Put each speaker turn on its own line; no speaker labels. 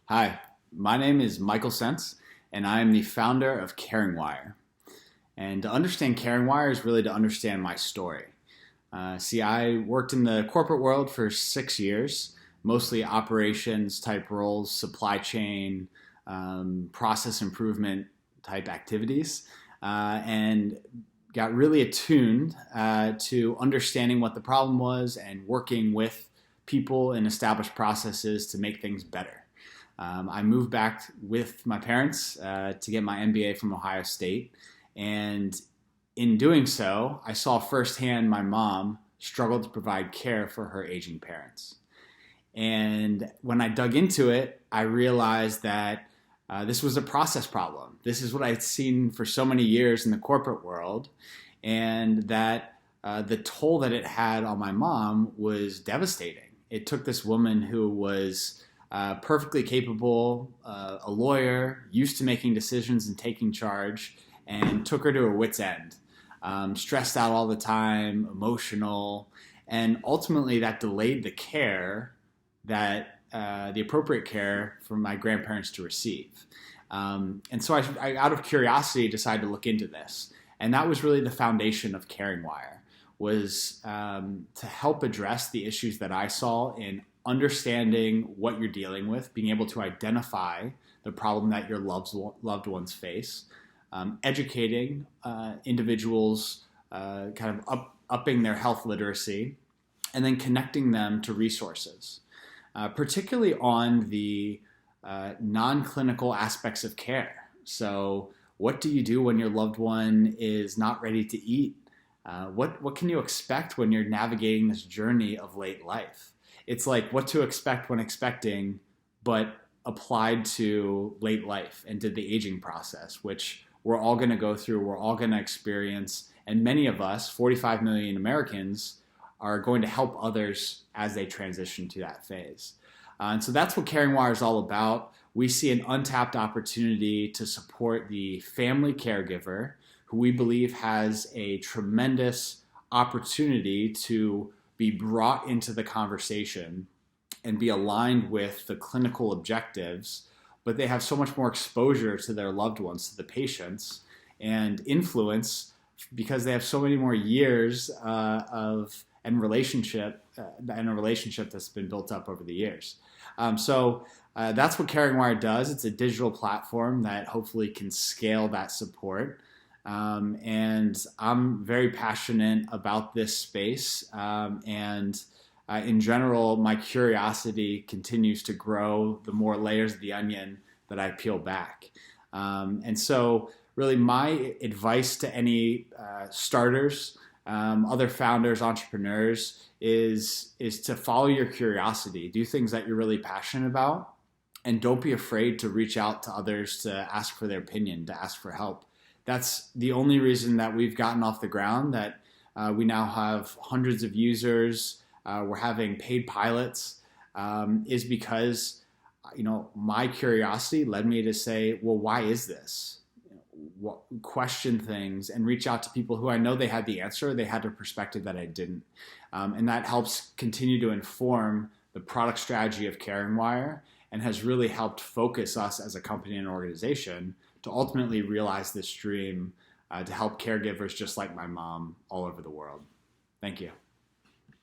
Hi, my name is Michael Sentz, and I am the founder of CaringWire. And to understand CaringWire is really to understand my story. See, I worked in the corporate world for 6 years, mostly operations type roles, supply chain, process improvement type activities, and got really attuned to understanding what the problem was and working with people and established processes to make things better. I moved back with my parents to get my MBA from Ohio State. And in doing so, I saw firsthand my mom struggle to provide care for her aging parents. And when I dug into it, I realized that this was a process problem. This is what I'd seen for so many years in the corporate world, and that the toll that it had on my mom was devastating. It took this woman who was perfectly capable, a lawyer, used to making decisions and taking charge, and took her to her wit's end. Stressed out all the time, emotional, and ultimately that delayed the care that the appropriate care for my grandparents to receive. And so I, out of curiosity, decided to look into this. And that was really the foundation of CaringWire, was to help address the issues that I saw in understanding what you're dealing with, being able to identify the problem that your loved ones face, educating individuals, kind of upping their health literacy, and then connecting them to resources, particularly on the non-clinical aspects of care. So what do you do when your loved one is not ready to eat? What can you expect when you're navigating this journey of late life? It's like what to expect when expecting, but applied to late life and to the aging process, which we're all going to go through, we're all going to experience, and many of us, 45 million Americans, are going to help others as they transition to that phase. And so that's what CaringWire is all about. We see an untapped opportunity to support the family caregiver, who we believe has a tremendous opportunity to be brought into the conversation and be aligned with the clinical objectives, but they have so much more exposure to their loved ones, to the patients, and influence because they have so many more years and a relationship that's been built up over the years. So that's what CaringWire does. It's a digital platform that hopefully can scale that support. And I'm very passionate about this space. In general, my curiosity continues to grow the more layers of the onion that I peel back. And so really my advice to any starters, other founders, entrepreneurs, is to follow your curiosity. Do things that you're really passionate about, and don't be afraid to reach out to others to ask for their opinion, to ask for help. That's the only reason that we've gotten off the ground, that we now have hundreds of users. We're having paid pilots, is because my curiosity led me to say, well, why is this? Question things and reach out to people who I know they had the answer, they had a perspective that I didn't. And that helps continue to inform the product strategy of CaringWire, and has really helped focus us as a company and organization to ultimately realize this dream to help caregivers just like my mom all over the world. Thank you.